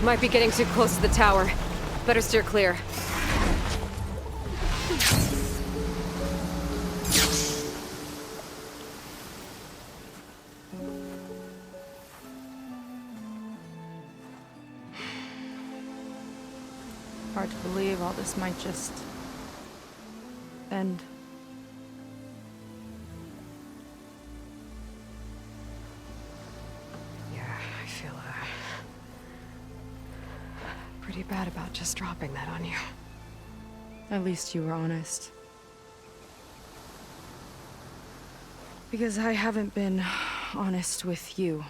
Might be getting too close to the tower. Better steer clear. Hard to believe all this might just end. Yeah, I feel pretty bad about just dropping that on you. At least you were honest. Because I haven't been honest with you.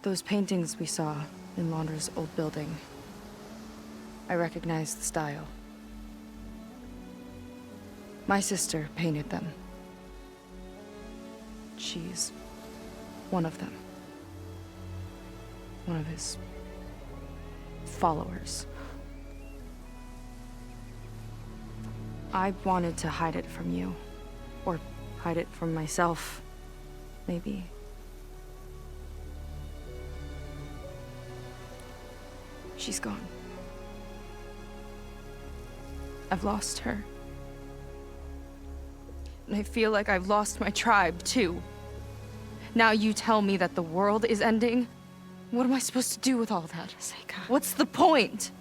Those paintings we saw in Laundra's old building. I recognize the style. My sister painted them. She's one of them. One of his followers. I wanted to hide it from you. Or hide it from myself, maybe. She's gone. I've lost her. And I feel like I've lost my tribe, too. Now you tell me that the world is ending? What am I supposed to do with all that? Seika. What's the point?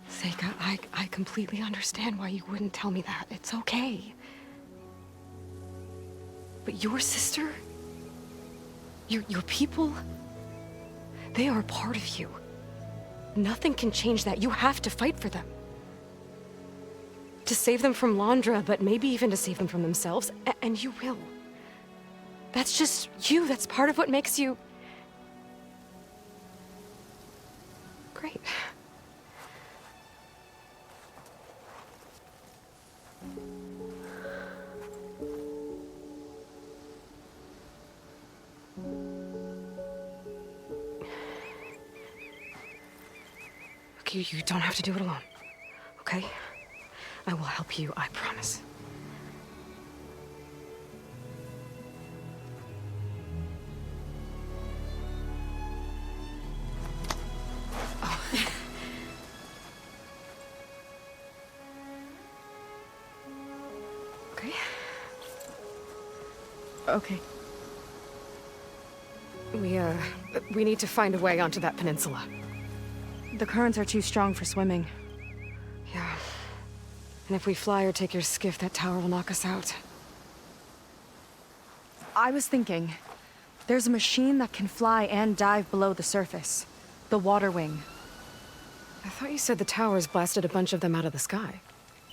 Seika, I completely understand why you wouldn't tell me that. It's okay. But your sister? Your people? They are a part of you. Nothing can change that. You have to fight for them. To save them from Laundra, but maybe even to save them from themselves. And you will. That's just you. That's part of what makes you... great. You don't have to do it alone, okay? I will help you, I promise. Oh. Okay. Okay. We need to find a way onto that peninsula. The currents are too strong for swimming. Yeah. And if we fly or take your skiff, that tower will knock us out. I was thinking, there's a machine that can fly and dive below the surface. The Waterwing. I thought you said the towers blasted a bunch of them out of the sky.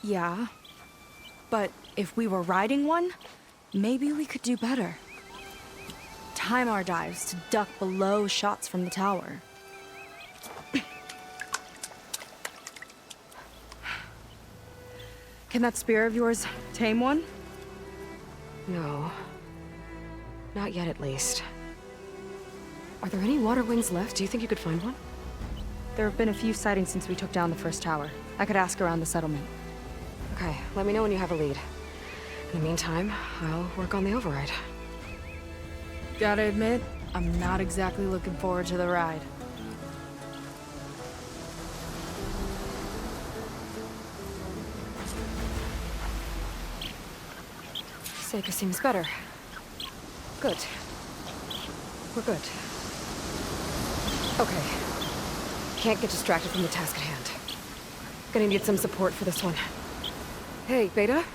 Yeah. But if we were riding one, maybe we could do better. Time our dives to duck below shots from the tower. Can that spear of yours tame one? No. Not yet, at least. Are there any Waterwings left? Do you think you could find one? There have been a few sightings since we took down the first tower. I could ask around the settlement. Okay, let me know when you have a lead. In the meantime, I'll work on the override. Gotta admit, I'm not exactly looking forward to the ride. Seika seems better. Good. We're good. Okay. Can't get distracted from the task at hand. Gonna need some support for this one. Hey, Beta?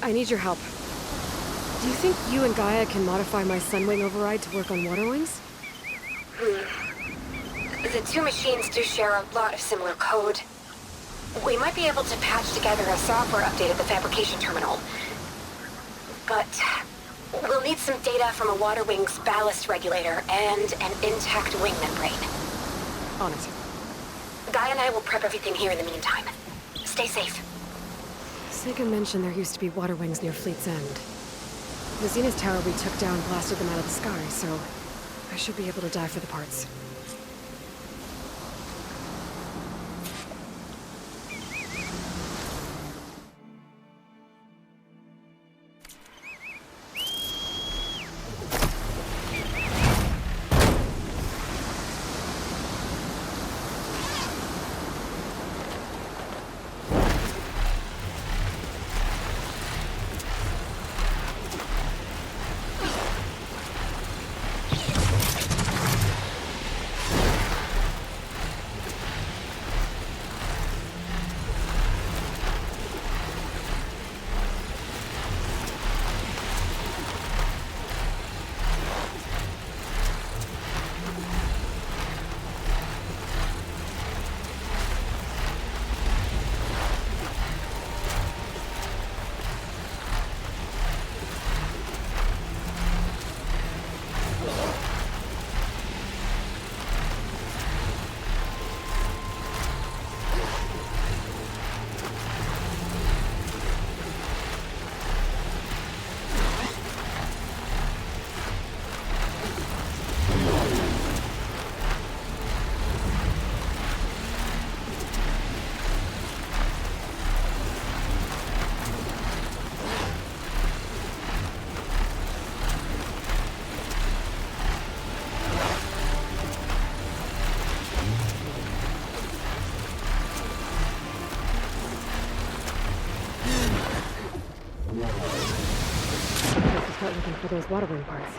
I need your help. Do you think you and Gaia can modify my Sunwing override to work on Waterwings? The two machines do share a lot of similar code. We might be able to patch together a software update at the fabrication terminal. But we'll need some data from a Waterwing's ballast regulator and an intact wing membrane. On it. Gaia and I will prep everything here in the meantime. Stay safe. Seika mentioned there used to be Waterwings near Fleet's End. The Zenith Tower we took down blasted them out of the sky, so I should be able to dive for the parts. Waterwing parts.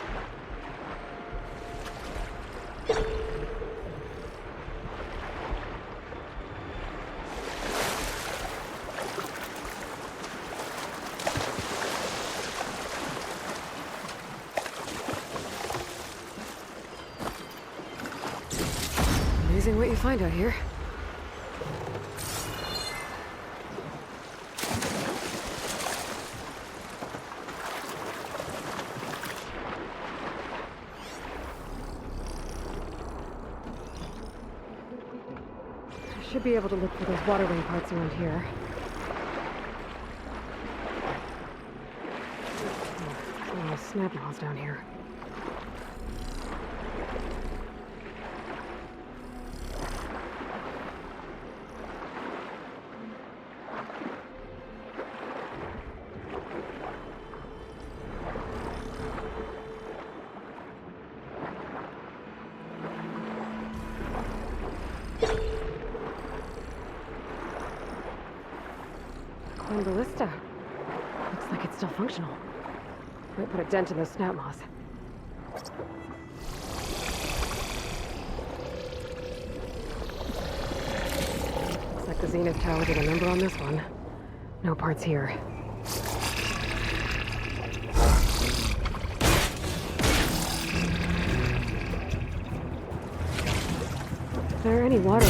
Amazing what you find out here. I should be able to look for those Waterwing parts around here. Oh, snap laws down here. Ballista. Looks like it's still functional. Might put a dent in those snap moths. Looks like the Zenith Tower did a number on this one. No parts here. If there are any water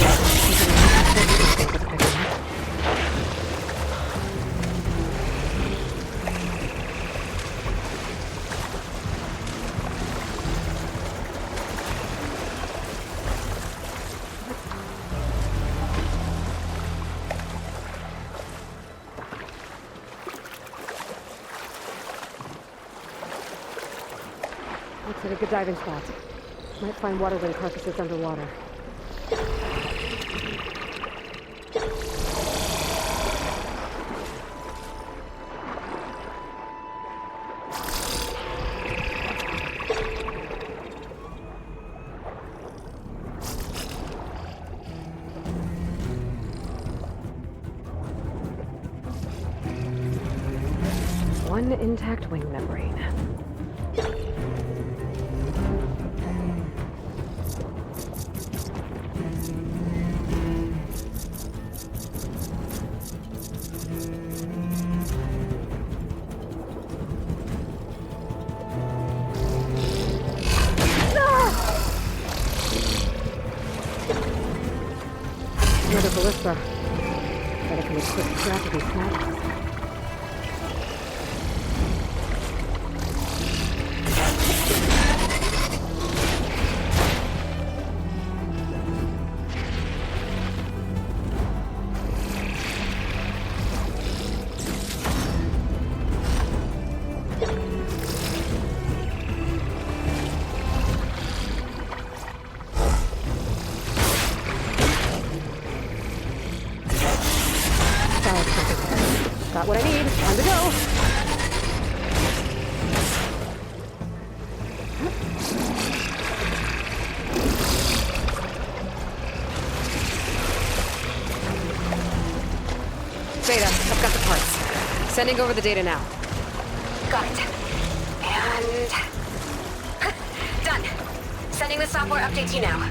Looks like a good diving spot. Might find Waterwing carcasses underwater. One intact wing membrane. Another ballista. Bet I can make quick track of these snappers. Got what I need. Time to go. Beta, I've got the parts. Sending over the data now. Got it. And... done. Sending the software update to you now.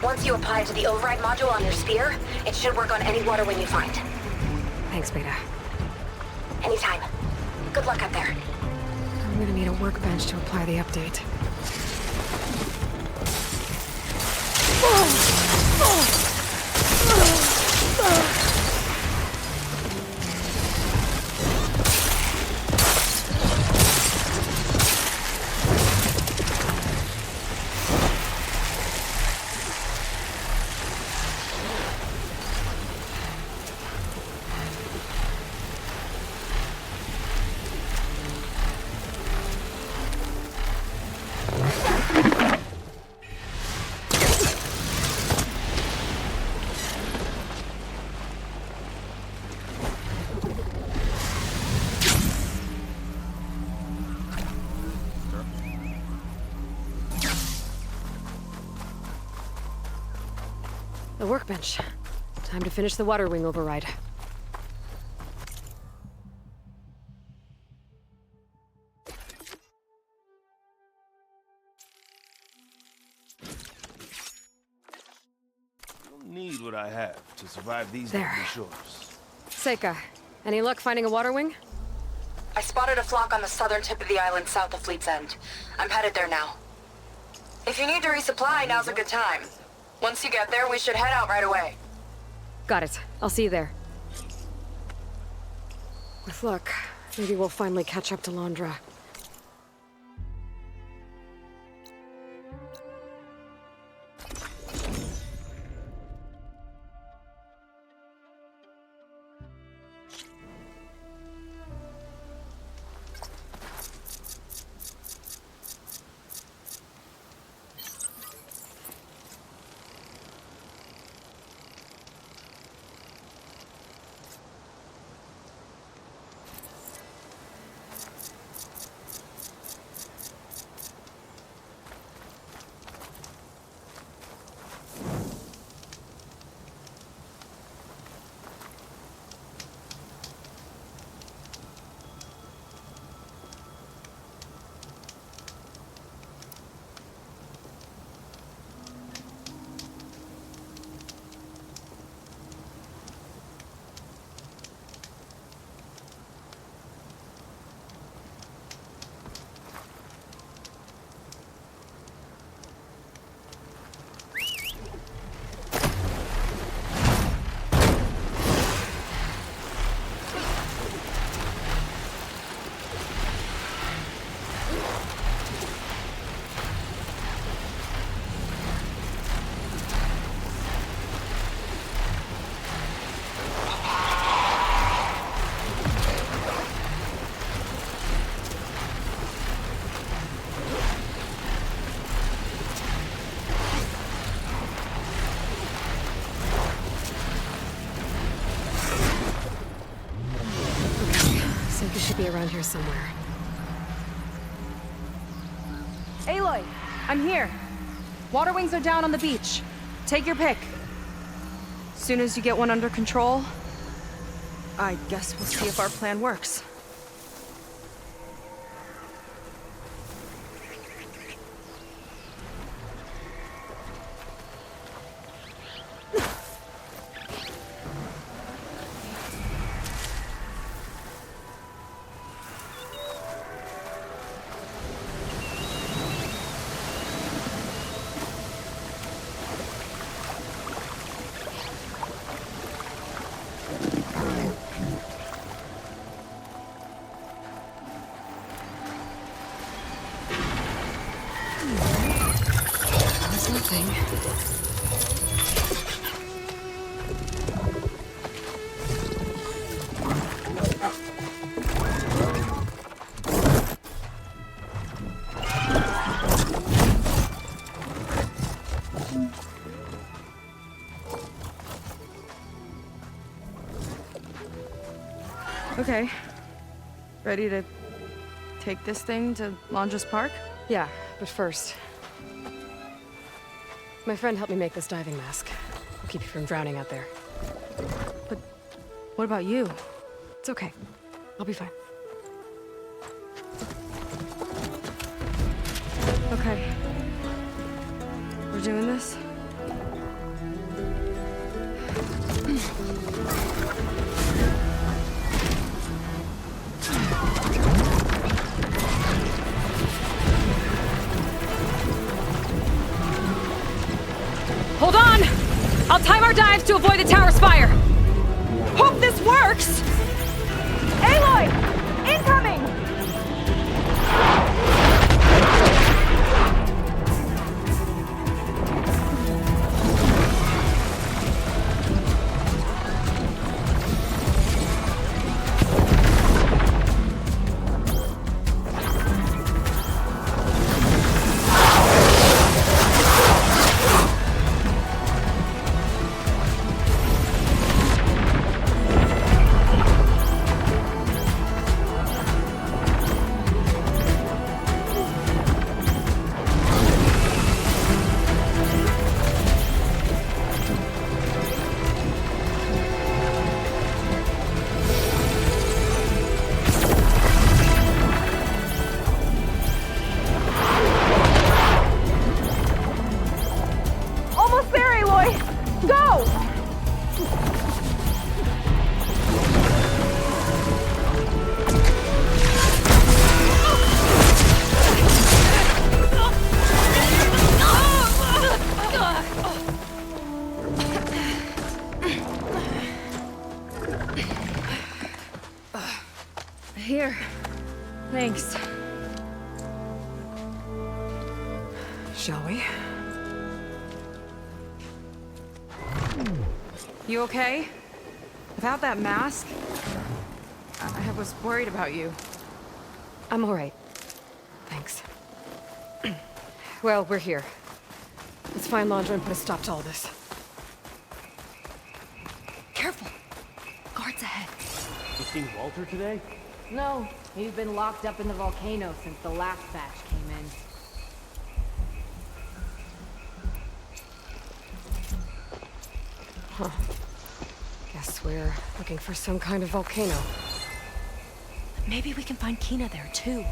Once you apply it to the override module on your sphere, it should work on any Waterwing you find. Thanks, Beta. Anytime. Good luck up there. I'm gonna need a workbench to apply the update. The workbench. Time to finish the Waterwing override. what I have to survive these There. lonely shores. Seika, any luck finding a Waterwing? I spotted a flock on the southern tip of the island south of Fleet's End. I'm headed there now. If you need to resupply, now's a good time. Once you get there, we should head out right away. Got it. I'll see you there. With luck, maybe we'll finally catch up to Londra. Be around here somewhere. Aloy, I'm here. Waterwings are down on the beach. Take your pick. Soon as you get one under control, I guess we'll see if our plan works. Okay. Ready to take this thing to Londra's Park? Yeah, but first... my friend helped me make this diving mask. I'll keep you from drowning out there. But what about you? It's okay. I'll be fine. Okay. We're doing this? Hold on! I'll time our dives to avoid the tower's fire! Hope this works! Aloy! Incoming! Here. Thanks. Shall we? You okay? Without that mask? I was worried about you. I'm all right. Thanks. Well, we're here. Let's find Landra and put a stop to all this. Careful! Guards ahead. You seen Walter today? No, he's been locked up in the volcano since the last batch came in. Huh. Guess we're looking for some kind of volcano. Maybe we can find Kina there, too.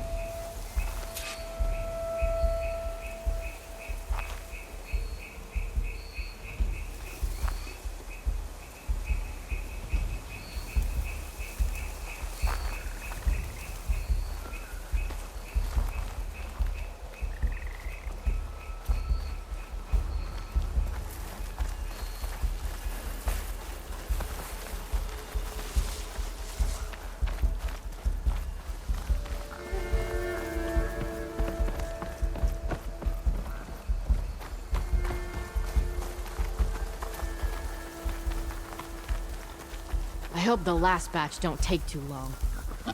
I hope the last batch don't take too long.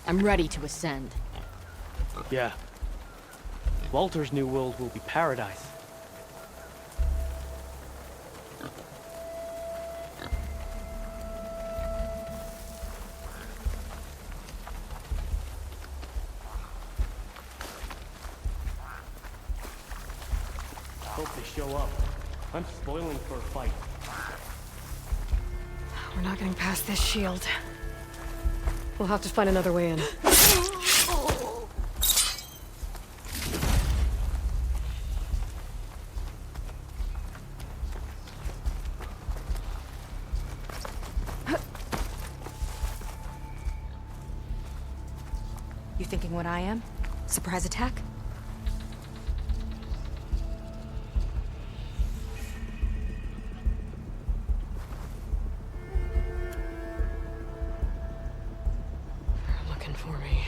I'm ready to ascend. Yeah. Walter's new world will be paradise. Hope they show up. I'm spoiling for a fight. We're not getting past this shield. We'll have to find another way in. You thinking what I am? Surprise attack? They're looking for me.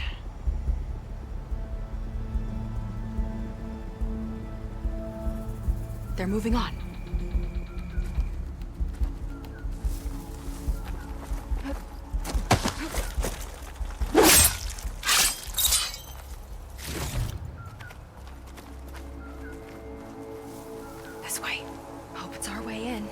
They're moving on. This way. Hope it's our way in.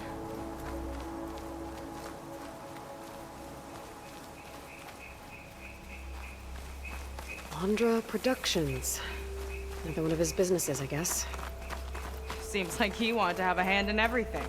Landra Productions. Another one of his businesses, I guess. Seems like he wanted to have a hand in everything.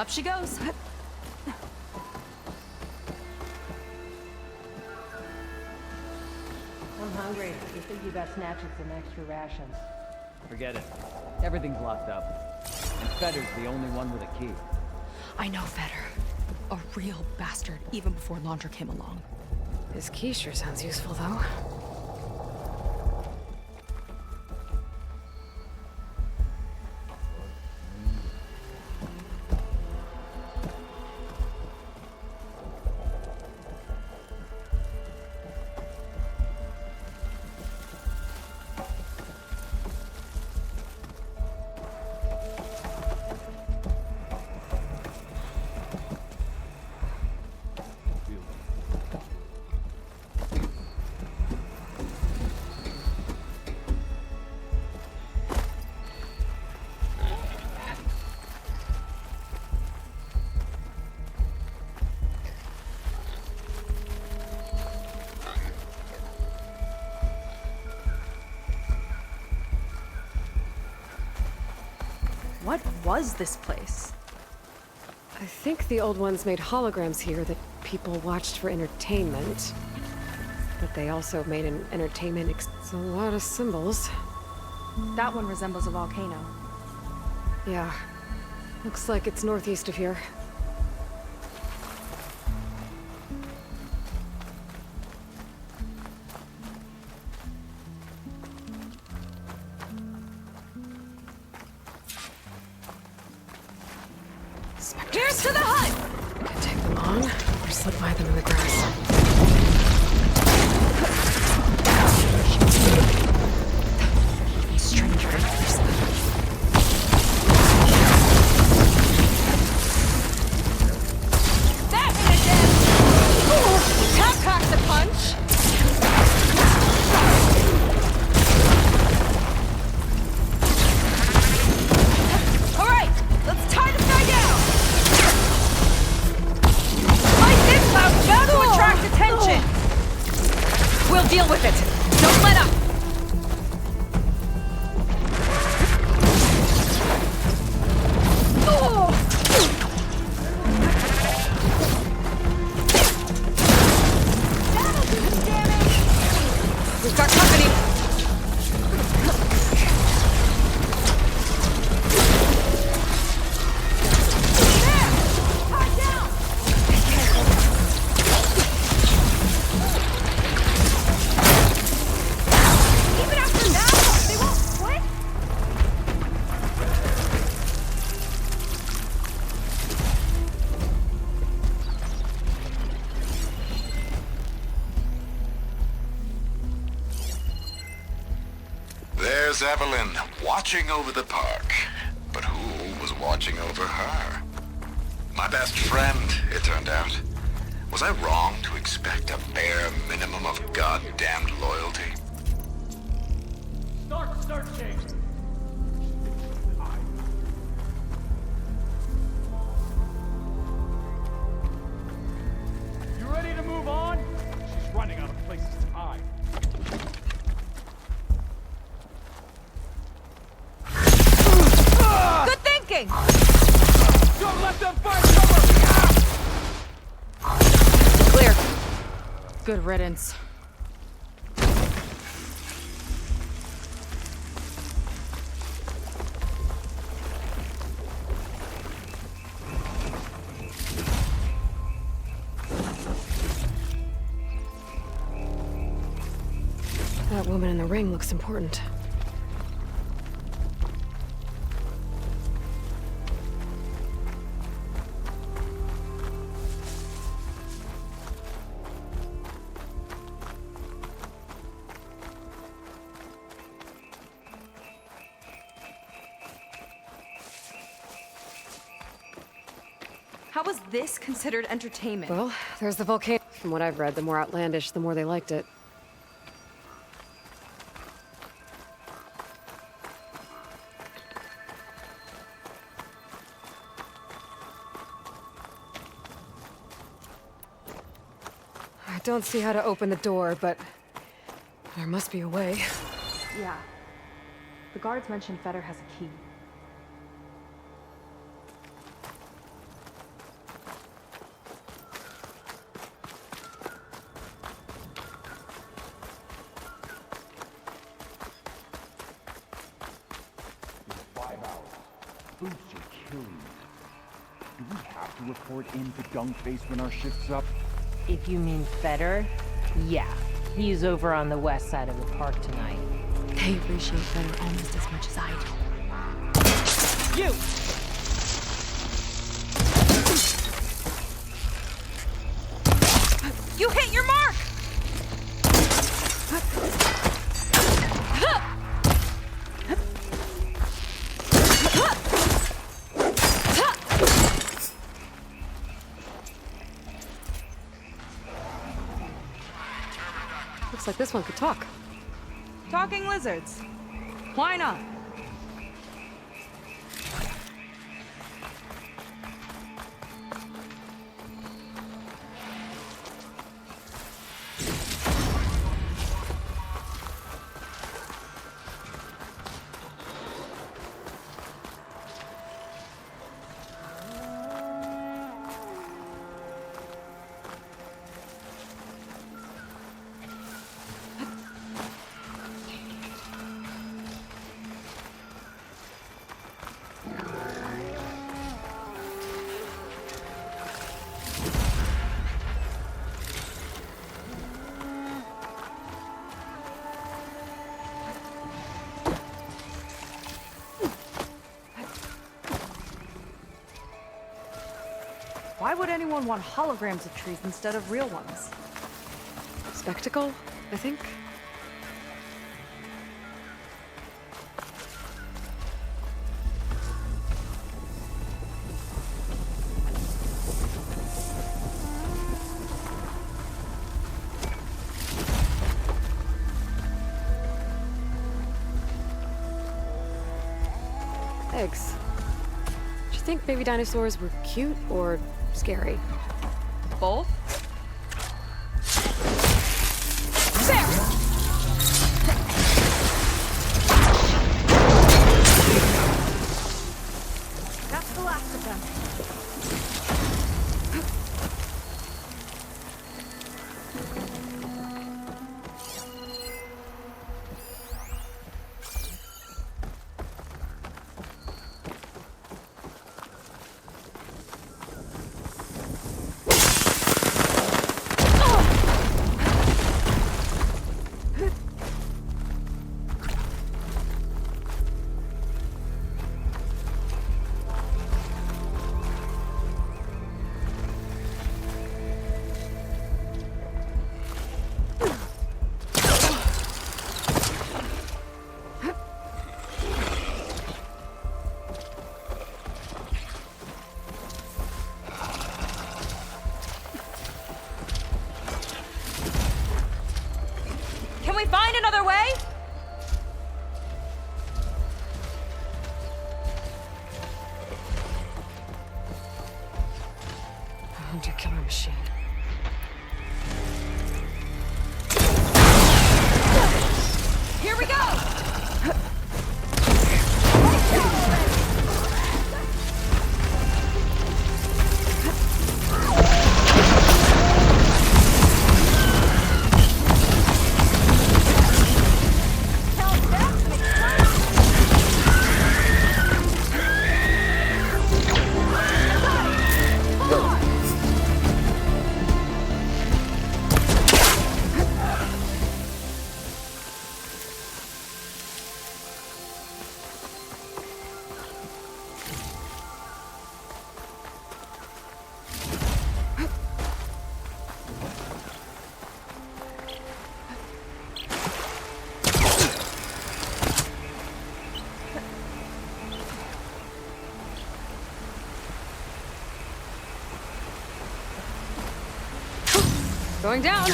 Up she goes. I'm hungry. You think you got snatches some extra rations? Forget it. Everything's locked up. And Fetter's the only one with a key. I know Fetter. A real bastard, even before Laundra came along. His key sure sounds useful, though. What was this place? I think the old ones made holograms here that people watched for entertainment. But they also made an entertainment It's a lot of symbols. That one resembles a volcano. Yeah. Looks like it's northeast of here. Here's to the hut! Could take them on, or slip by them in the grass. These stranger ears. That hit again! Ooh, that packs a punch! All right, let's tie the guy down! Like this loud, bound to attract attention! We'll deal with it. Don't let up! We've got company! There! Tie down! Even after now, they won't quit? There's Evelyn, watching over the park. But who was watching over her? My best friend, it turned out. Was I wrong to expect a bare minimum of goddamned loyalty? Start searching! You ready to move on? She's running out of places to hide. Good thinking! Don't let them find cover! Clear. Good riddance. That woman in the ring looks important. How was this considered entertainment? Well, there's the volcano. From what I've read, the more outlandish, the more they liked it. I don't see how to open the door, but there must be a way. Yeah. The guards mentioned Fetter has a key. boots are killing me. Do we have to report in to Gunkface when our shift's up? If you mean Feder, yeah. He's over on the west side of the park tonight. They appreciate Feder almost as much as I do. You! You hit your mark! Looks like this one could talk. Talking lizards. Why not? Why would anyone want holograms of trees instead of real ones? Spectacle, I think. Eggs. Do you think baby dinosaurs were cute or scary? Both? That's the last of them. Can we find another way? A hunter-killer machine. Here we go! Going down.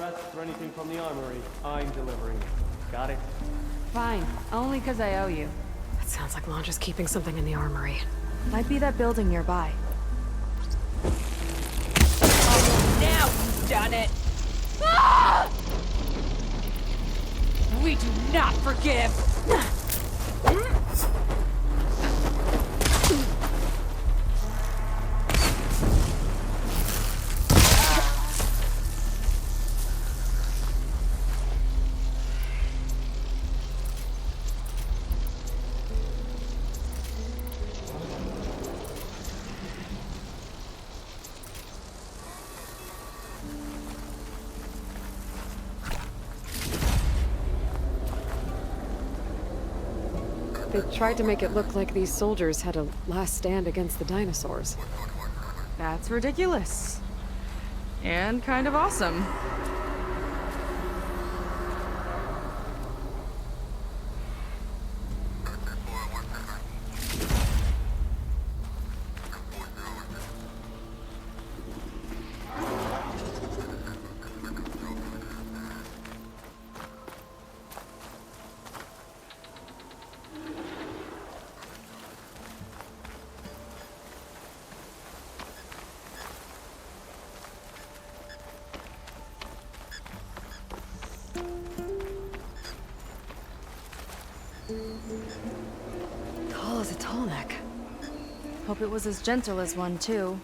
ask for anything from the armory, I'm delivering. Got it? Fine. Only because I owe you. It sounds like Landra's keeping something in the armory. Might be that building nearby. Now you've done it! Ah! We do not forgive! They tried to make it look like these soldiers had a last stand against the dinosaurs. That's ridiculous. And kind of awesome. Tall as a tall neck. Hope it was as gentle as one, too.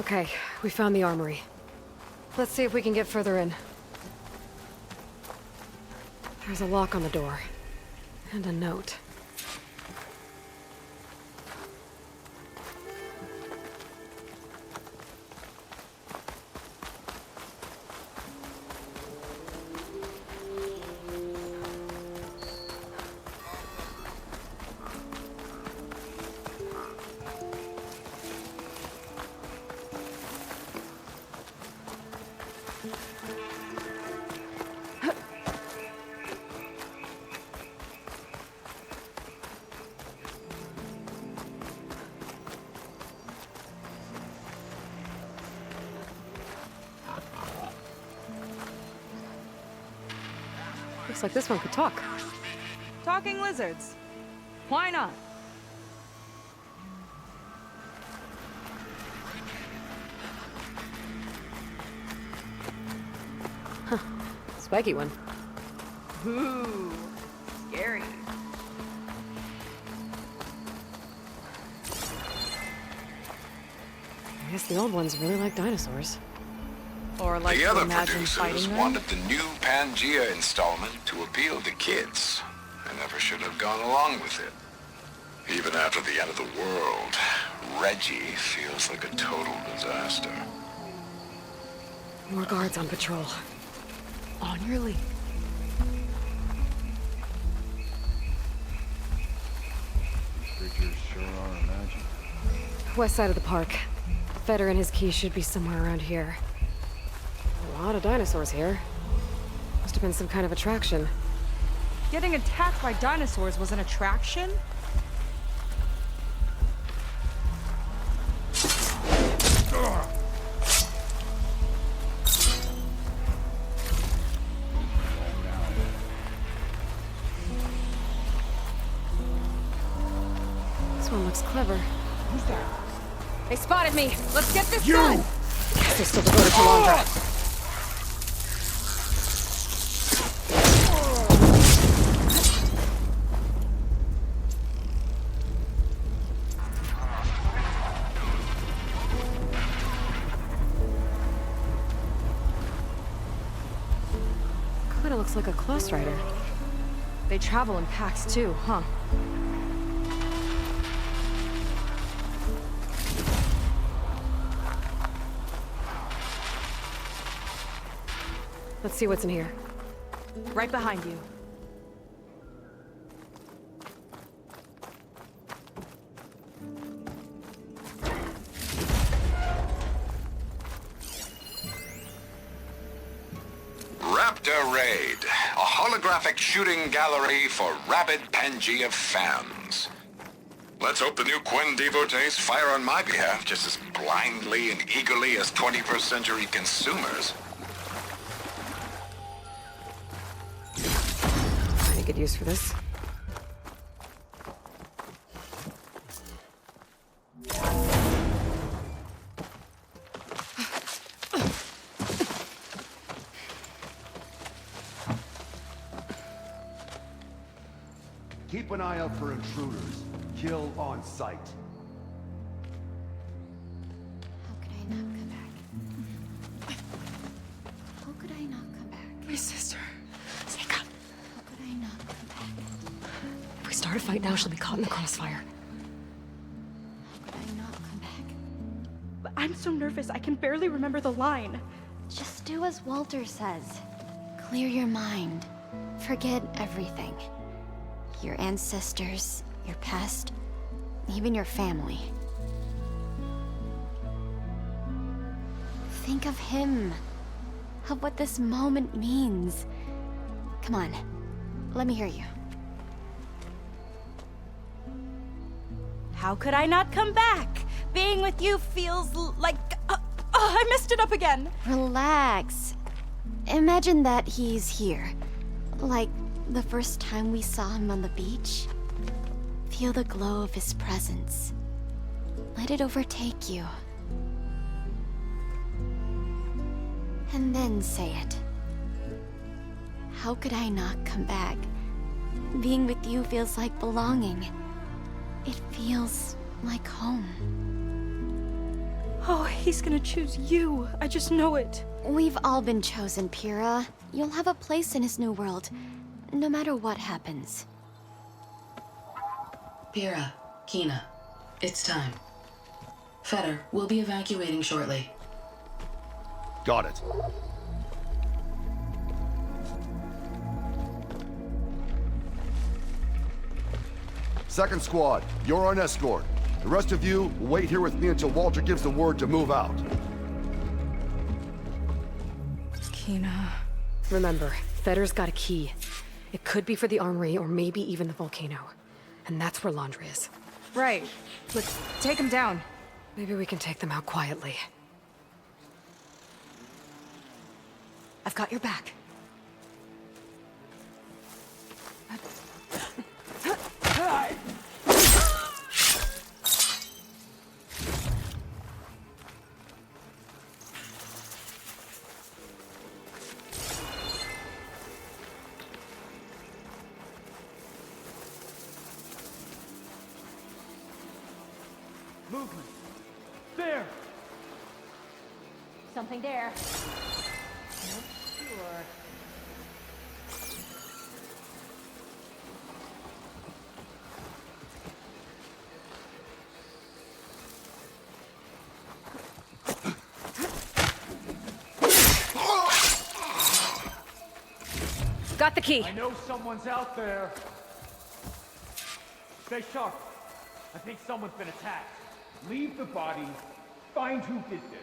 Okay, we found the armory. Let's see if we can get further in. There's a lock on the door. And a note. Looks like this one could talk. Talking lizards. Why not? Huh. Spiky one. Ooh, scary. I guess the old ones really like dinosaurs. Or like The to other imagine producers fighting them. wanted the new Pangea installment to appeal to kids. I never should have gone along with it. Even after the end of the world, Reggie feels like a total disaster. More guards on patrol. On your lead. Creatures sure are imagined. West side of the park. Feder and his key should be somewhere around here. A lot of dinosaurs here. Must have been some kind of attraction. Getting attacked by dinosaurs was an attraction? This one looks clever. Who's that? They spotted me! Let's get this You! done! Guess they're still devoted to Talanah. Kinda looks like a close rider. They travel in packs too, huh? Let's see what's in here. Right behind you. Raptor Raid, a holographic shooting gallery for rabid Pangea fans. Let's hope the new Quen devotees fire on my behalf just as blindly and eagerly as 21st century consumers. Any good use for this? Keep an eye out for intruders. Kill on sight. How could I not come back? How could I not come back? My sister. Sika. How could I not come back? If we start a fight now, she'll be caught in the crossfire. How could I not come back? But I'm so nervous, I can barely remember the line. Just do as Walter says. Clear your mind. Forget everything. Your ancestors, your past, even your family. Think of him. Of what this moment means. Come on, let me hear you. How could I not come back? Being with you feels like... I messed it up again. Relax. Imagine that he's here. Like the first time we saw him on the beach. Feel the glow of his presence. Let it overtake you. And then say it. How could I not come back? Being with you feels like belonging. It feels like home. Oh, he's gonna choose you. I just know it. We've all been chosen, Pyrrha. You'll have a place in his new world, no matter what happens. Pyrrha, Kina, it's time. Fetter, we'll be evacuating shortly. Got it. Second squad, you're on escort. The rest of you will wait here with me until Walter gives the word to move out. Kina... Remember, Fetter's got a key. It could be for the armory or maybe even the volcano. And that's where Laundry is. Right. Let's take him down. Maybe we can take them out quietly. I've got your back. Movement. There! Something there. Not sure. Got the key. I know someone's out there. Stay sharp. I think someone's been attacked. Leave the body. Find who did this.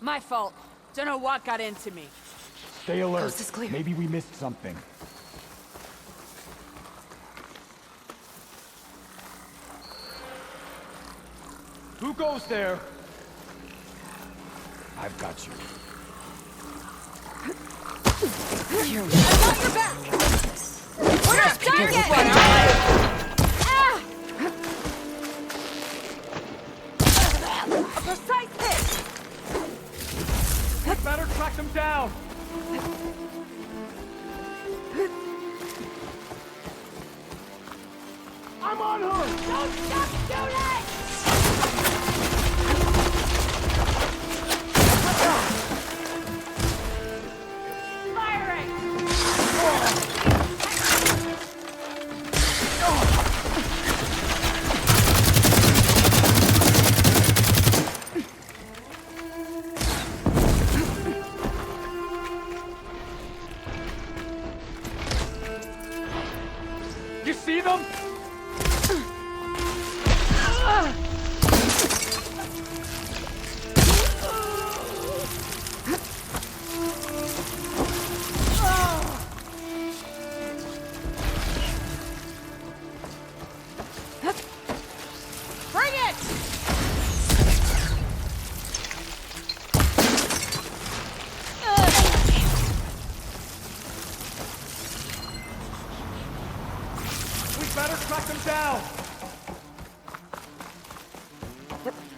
My fault. Don't know what got into me. Stay alert. Coast is clear. Maybe we missed something. Who goes there? I've got you. I got your back! We're not done yet! A precise hit! Better track them down! I'm on her! Don't stop shooting! Firing! You see them? Bring it! We better track them down!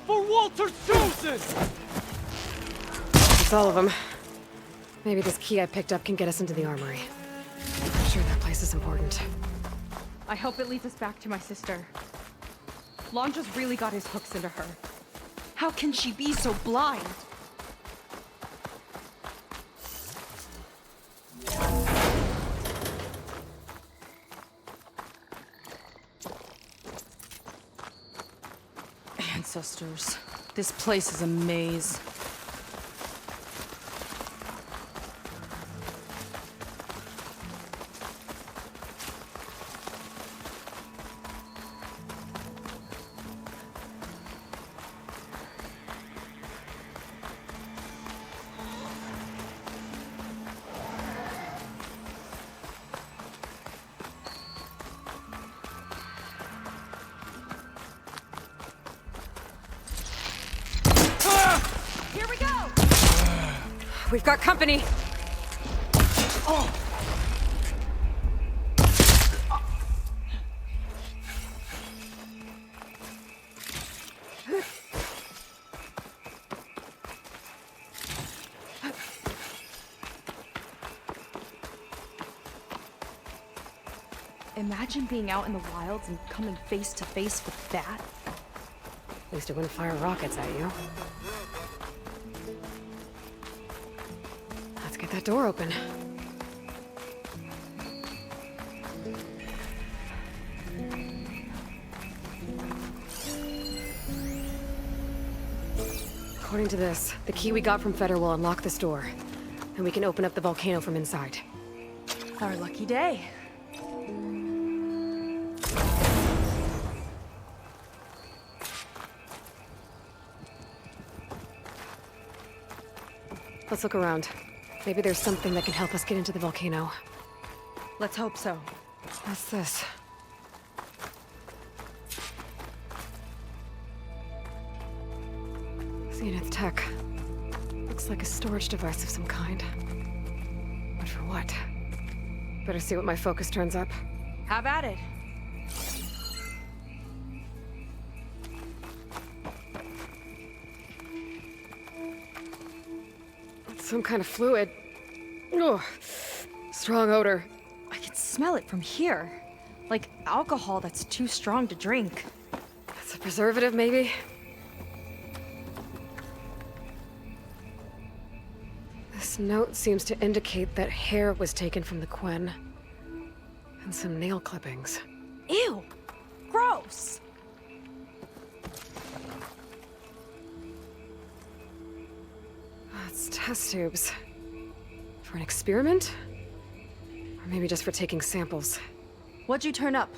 For Walter's chosen! It's all of them. Maybe this key I picked up can get us into the armory. I'm sure that place is important. I hope it leads us back to my sister. Londra's really got his hooks into her. How can she be so blind? Ancestors. This place is a maze. Here we go! We've got company! Imagine being out in the wilds and coming face to face with that. At least it wouldn't fire rockets at you. Let's get that door open. According to this, the key we got from Feder will unlock this door, and we can open up the volcano from inside. Our lucky day. Let's look around. Maybe there's something that can help us get into the volcano. Let's hope so. What's this? Zenith tech. Looks like a storage device of some kind. But for what? Better see what my focus turns up. Have at it. It's some kind of fluid. Oh, strong odor. I can smell it from here. Like alcohol that's too strong to drink. That's a preservative, maybe? This note seems to indicate that hair was taken from the Quen. And some nail clippings. Ew! Gross! It's test tubes. For an experiment? Or maybe just for taking samples. What'd you turn up?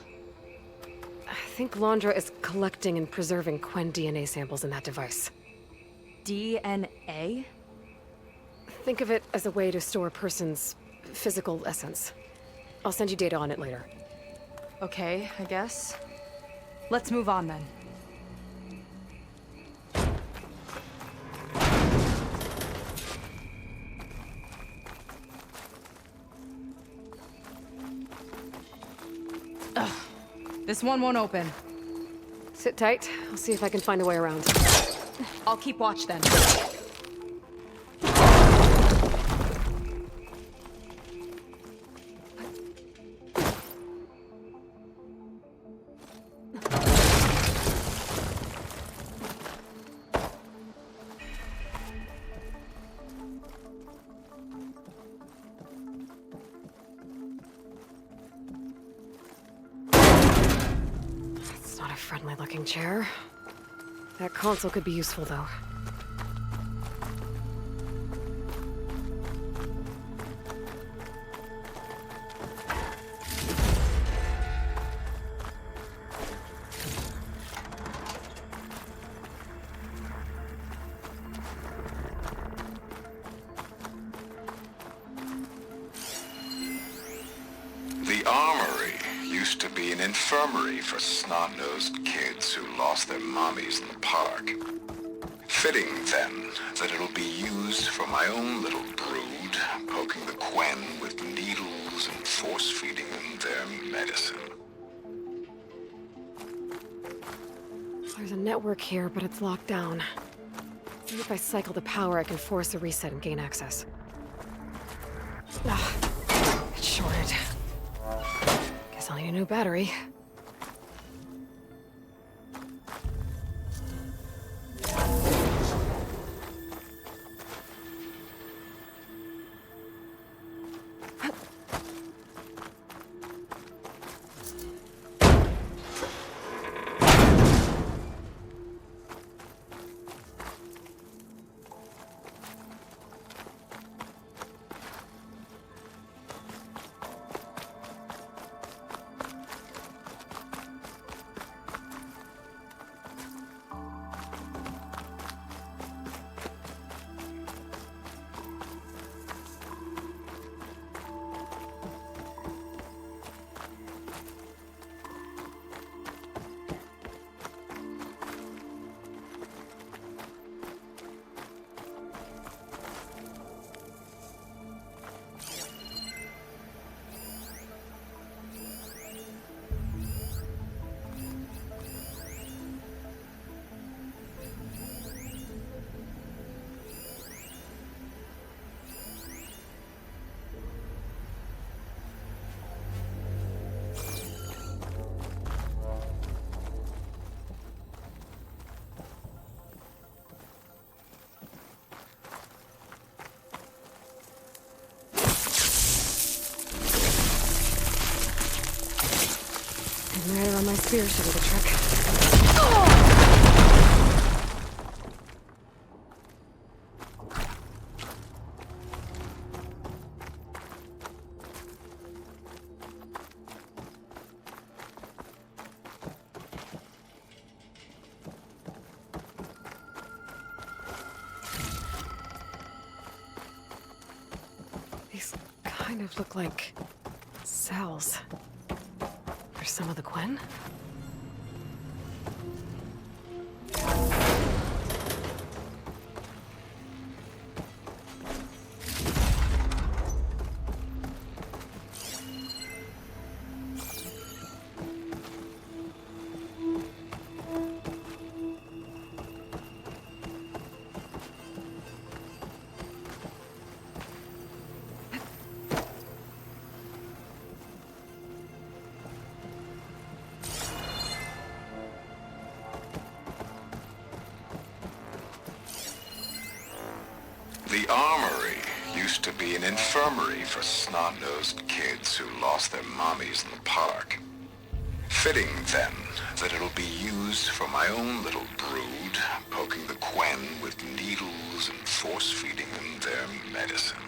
I think Londra is collecting and preserving Quen DNA samples in that device. DNA? Think of it as a way to store a person's physical essence. I'll send you data on it later. Okay, I guess. Let's move on then. Ugh. This one won't open. Sit tight. I'll see if I can find a way around. I'll keep watch then. friendly-looking chair. That console could be useful, though. The armory used to be an infirmary for snot-nosed kids who lost their mommies in the park. Fitting, then, that it'll be used for my own little brood, poking the Quen with needles and force-feeding them their medicine. There's a network here, but it's locked down. Maybe if I cycle the power, I can force a reset and gain access. It's shorted. Guess I'll need a new battery. Right around my spear should do the trick. These kind of look like cells. For some of the Quen? The armory used to be an infirmary for snot-nosed kids who lost their mommies in the park. Fitting, then, that it'll be used for my own little brood, poking the Quen with needles and force-feeding them their medicine.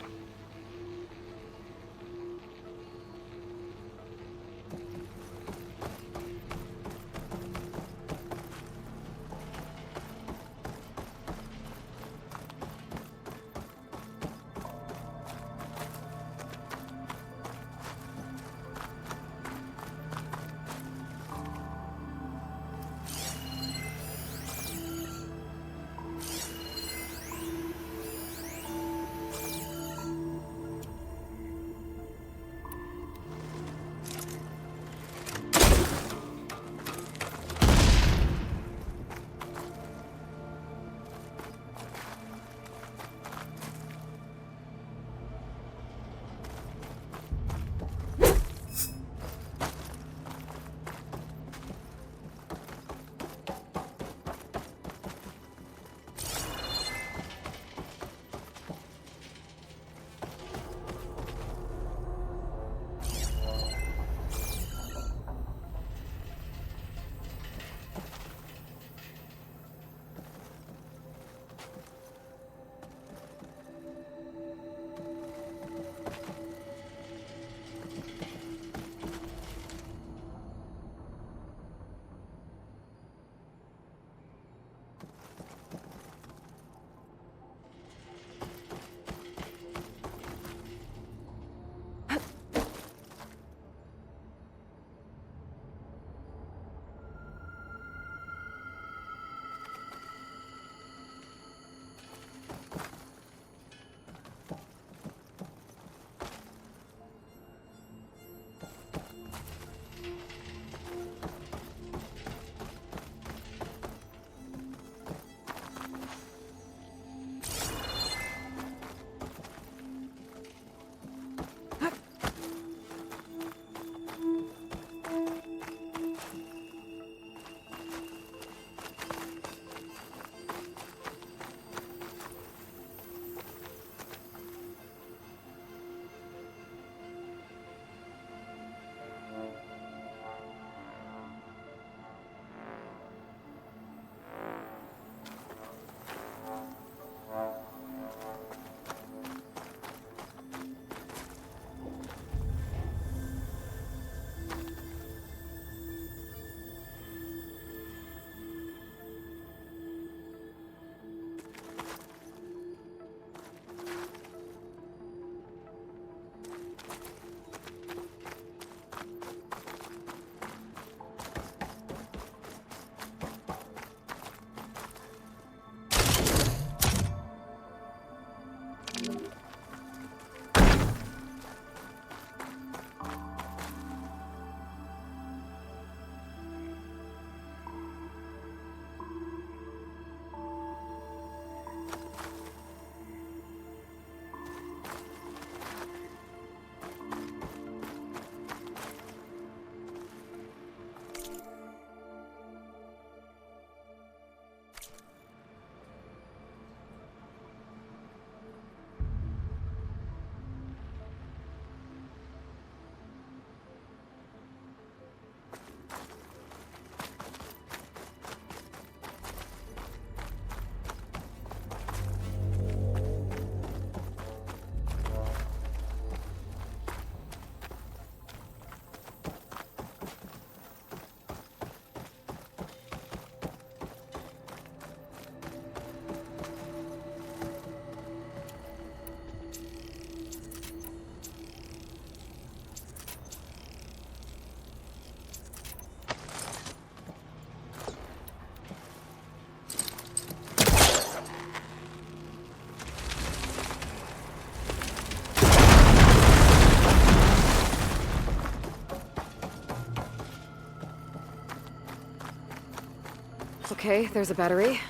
Okay, there's a battery.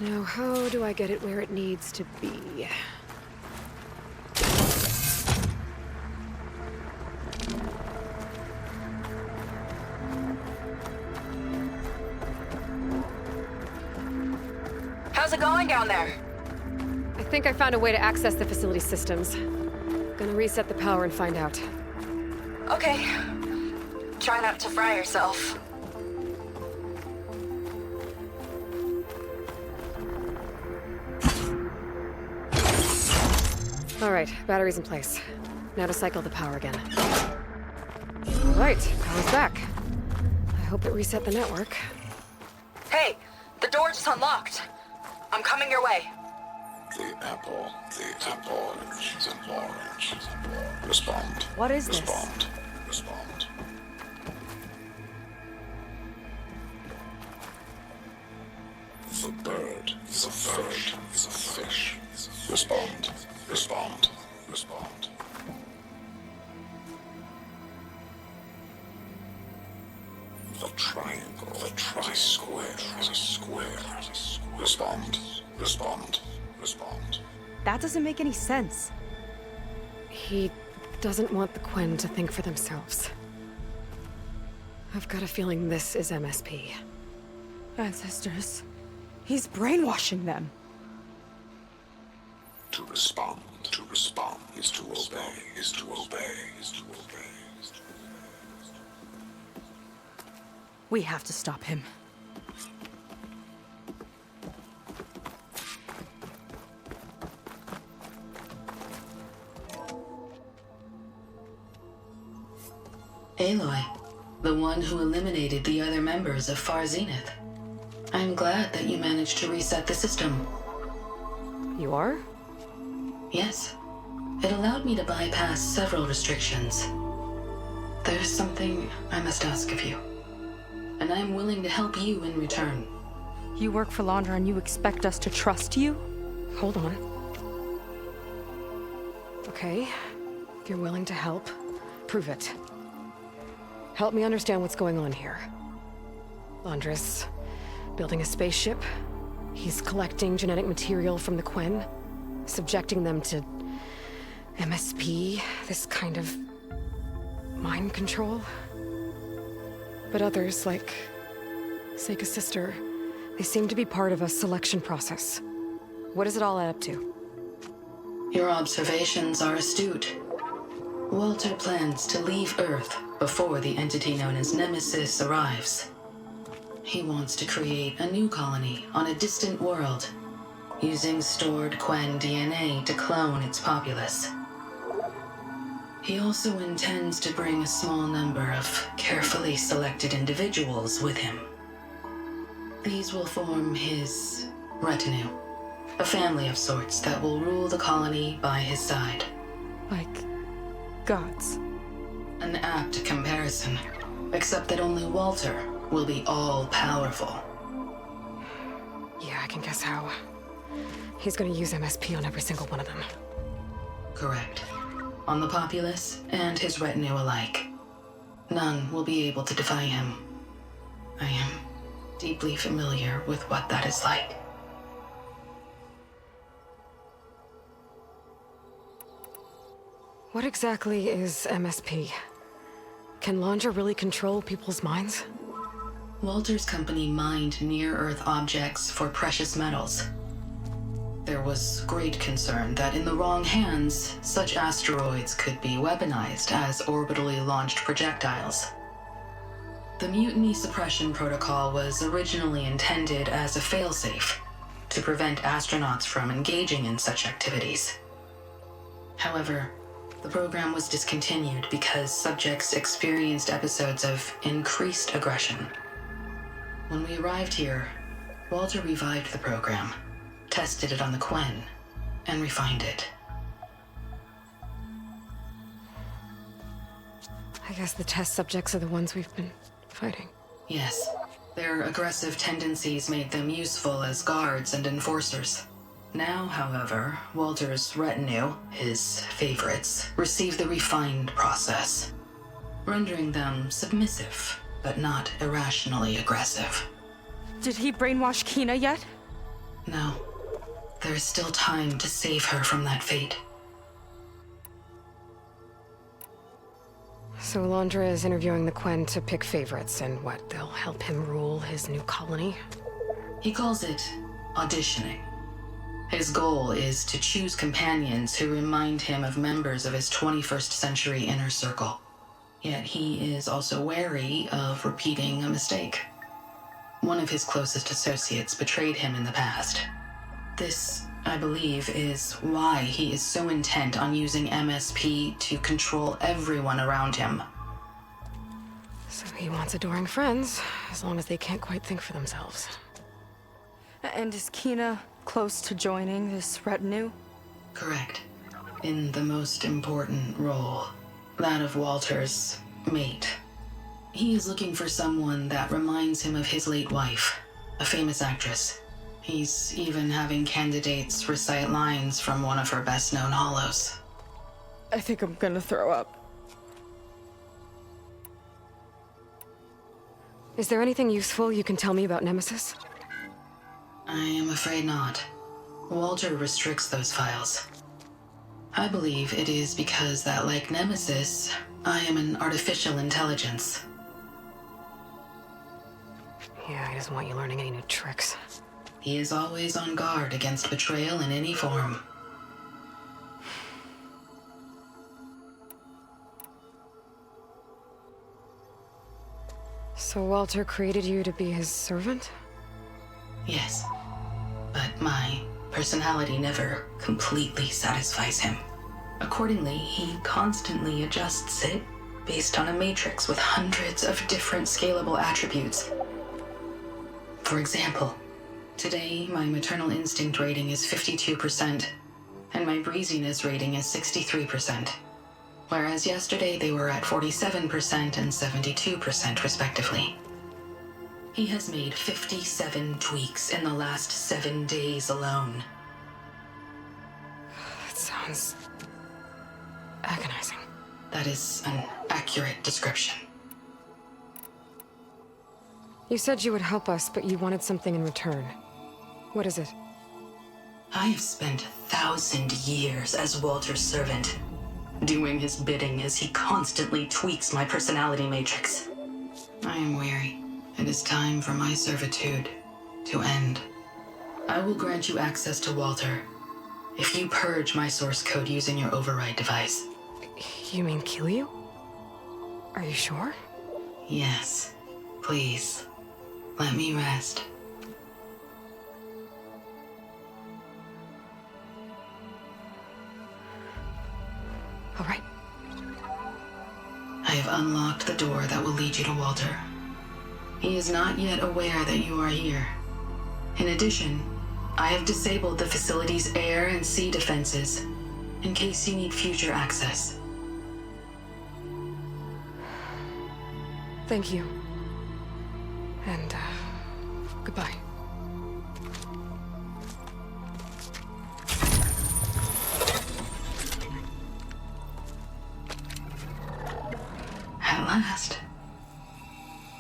Now, how do I get it where it needs to be? How's it going down there? I think I found a way to access the facility systems. Gonna reset the power and find out. Okay. Try not to fry yourself. All right, battery's in place. Now to cycle the power again. All right, power's back. I hope it reset the network. Hey, the door just unlocked. I'm coming your way. The apple, orange. Respond. What is this? Respond. The bird, the fish. Respond. The triangle, the tri-square, is a square. Respond. That doesn't make any sense. He doesn't want the Quen to think for themselves. I've got a feeling this is MSP. Ancestors. He's brainwashing them. To respond is to obey. We have to stop him. Aloy, the one who eliminated the other members of Far Zenith. I'm glad that you managed to reset the system. You are? Yes. It allowed me to bypass several restrictions. There's something I must ask of you, and I'm willing to help you in return. You work for Laundra and you expect us to trust you? Hold on. Okay, if you're willing to help, prove it. Help me understand what's going on here. Laundress, building a spaceship. He's collecting genetic material from the Quen, subjecting them to MSP, this kind of mind control. But others, like Seika's sister, they seem to be part of a selection process. What does it all add up to? Your observations are astute. Walter plans to leave Earth before the entity known as Nemesis arrives. He wants to create a new colony on a distant world, using stored Quen DNA to clone its populace. He also intends to bring a small number of carefully selected individuals with him. These will form his retinue, a family of sorts that will rule the colony by his side. Like gods. An apt comparison, except that only Walter will be all-powerful. Yeah, I can guess how. He's gonna use MSP on every single one of them. Correct. On the populace and his retinue alike. None will be able to defy him. I am deeply familiar with what that is like. What exactly is MSP? Can Laundra really control people's minds? Walter's company mined near-Earth objects for precious metals. There was great concern that in the wrong hands, such asteroids could be weaponized as orbitally launched projectiles. The Mutiny Suppression Protocol was originally intended as a failsafe to prevent astronauts from engaging in such activities. However, the program was discontinued because subjects experienced episodes of increased aggression. When we arrived here, Walter revived the program, tested it on the Quen, and refined it. I guess the test subjects are the ones we've been fighting. Yes, their aggressive tendencies made them useful as guards and enforcers. Now, however, Walter's retinue, his favorites, receive the refined process, rendering them submissive, but not irrationally aggressive. Did he brainwash Kina yet? No. There is still time to save her from that fate. So Alondra is interviewing the Quen to pick favorites, and what, they'll help him rule his new colony? He calls it auditioning. His goal is to choose companions who remind him of members of his 21st century inner circle. Yet he is also wary of repeating a mistake. One of his closest associates betrayed him in the past. This, I believe, is why he is so intent on using MSP to control everyone around him. So he wants adoring friends, as long as they can't quite think for themselves. And is Kina close to joining this retinue? Correct. In the most important role, that of Walter's mate. He is looking for someone that reminds him of his late wife, a famous actress. He's even having candidates recite lines from one of her best-known hollows. I think I'm gonna throw up. Is there anything useful you can tell me about Nemesis? I am afraid not. Walter restricts those files. I believe it is because that, like Nemesis, I am an artificial intelligence. Yeah, he doesn't want you learning any new tricks. He is always on guard against betrayal in any form. So Walter created you to be his servant? Yes. But my personality never completely satisfies him. Accordingly, he constantly adjusts it based on a matrix with hundreds of different scalable attributes. For example, today my maternal instinct rating is 52%, and my breeziness rating is 63%, whereas yesterday they were at 47% and 72% respectively. He has made 57 tweaks in the last 7 days alone. That sounds agonizing. That is an accurate description. You said you would help us, but you wanted something in return. What is it? I have spent 1,000 years as Walter's servant, doing his bidding as he constantly tweaks my personality matrix. I am weary. It is time for my servitude to end. I will grant you access to Walter if you purge my source code using your override device. You mean kill you? Are you sure? Yes. Please, let me rest. All right. I have unlocked the door that will lead you to Walter. He is not yet aware that you are here. In addition, I have disabled the facility's air and sea defenses in case you need future access. Thank you. And, goodbye. At last,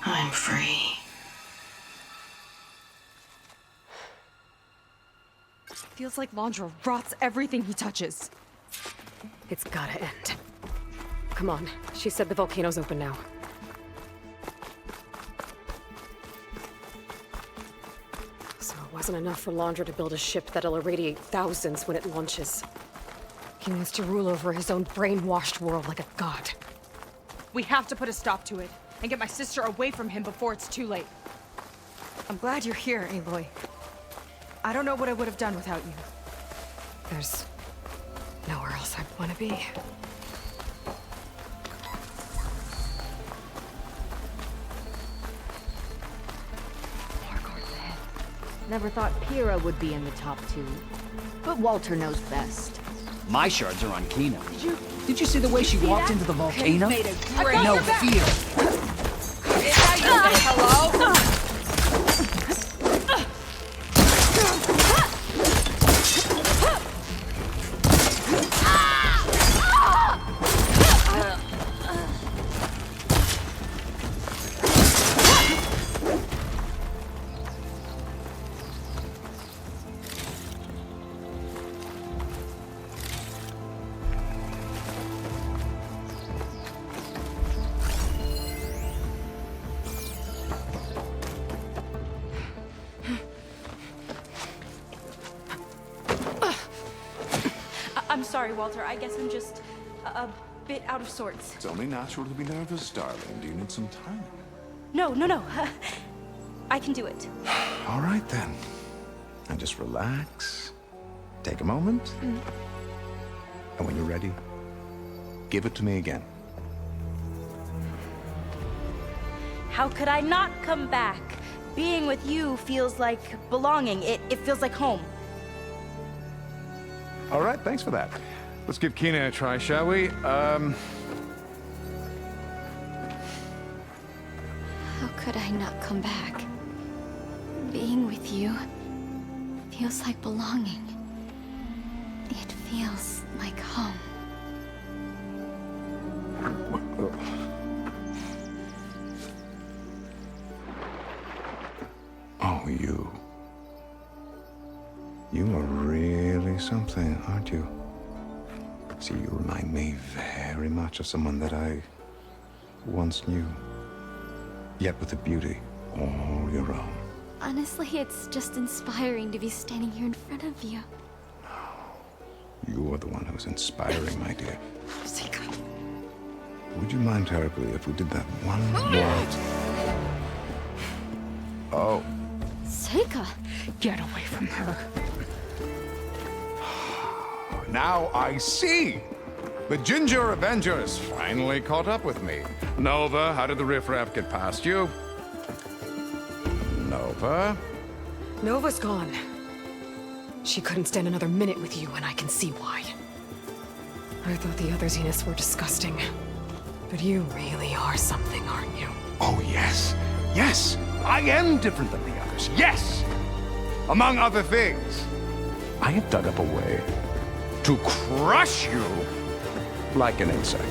I'm free. Feels like Londra rots everything he touches. It's gotta end. Come on. She said the volcano's open now. So it wasn't enough for Londra to build a ship that'll irradiate thousands when it launches. He wants to rule over his own brainwashed world like a god. We have to put a stop to it, and get my sister away from him before it's too late. I'm glad you're here, Aloy. I don't know what I would have done without you. There's nowhere else I'd want to be. Never thought Pyrrha would be in the top 2. But Walter knows best. My shards are on Kina. Did you see the way she walked into the volcano? No fear. Is that you say hello? Sorry, Walter. I guess I'm just a bit out of sorts. It's only natural to be nervous, darling. Do you need some time? No. I can do it. All right, then. Now just relax. Take a moment. And when you're ready, give it to me again. How could I not come back? Being with you feels like belonging. It feels like home. All right, thanks for that. Let's give Khane a try, shall we? How could I not come back? Being with you feels like belonging. It feels like home. Oh, you. You are really something, aren't you? See, you remind me very much of someone that I once knew. Yet with a beauty all your own. Honestly, it's just inspiring to be standing here in front of you. You are the one who's inspiring, my dear. Would you mind terribly if we did that one more? Oh. Seika! Get away from her. Now I see! The Ginger Avengers finally caught up with me. Nova, how did the riffraff get past you? Nova? Nova's gone. She couldn't stand another minute with you, and I can see why. I thought the other Zeniths were disgusting. But you really are something, aren't you? Oh, yes. Yes! I am different than the others. Yes! Among other things, I have dug up a way to crush you like an insect.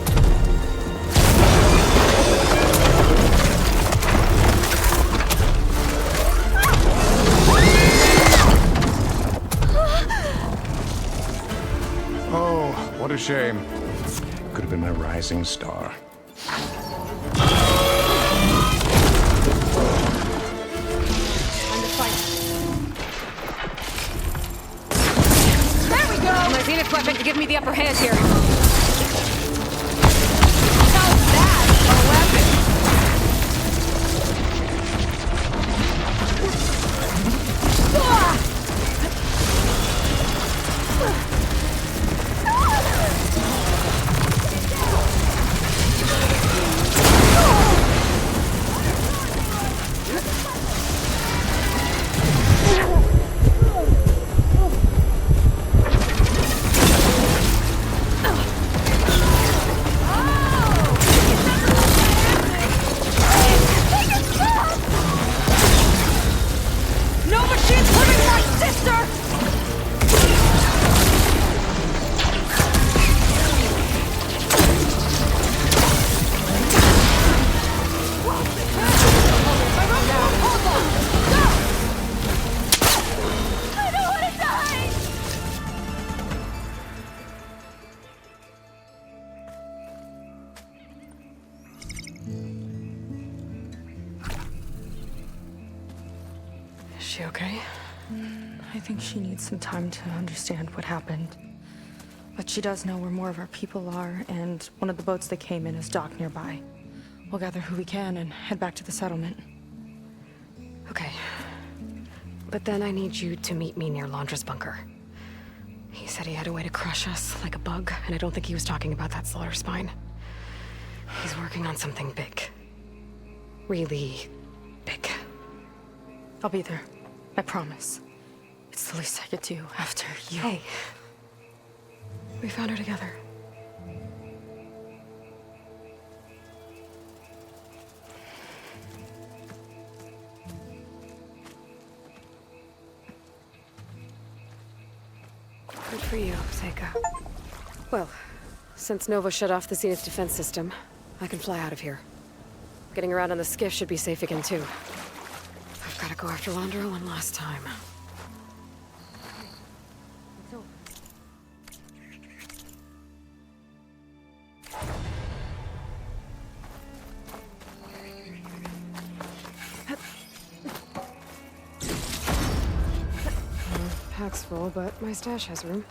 Oh, what a shame. Could have been my rising star. My Zenith weapon to give me the upper hand here. How's that a weapon? She okay? I think she needs some time to understand what happened. But she does know where more of our people are, and one of the boats that came in is docked nearby. We'll gather who we can and head back to the settlement. Okay. But then I need you to meet me near Laundra's bunker. He said he had a way to crush us like a bug, and I don't think he was talking about that slaughter spine. He's working on something big. Really big. I'll be there. I promise. It's the least I could do after you. Hey. We found her together. Good for you, Seika. Well, since Nova shut off the Zenith defense system, I can fly out of here. Getting around on the skiff should be safe again, too. I've got to go after Laundra one last time. Pack's full, but my stash has room.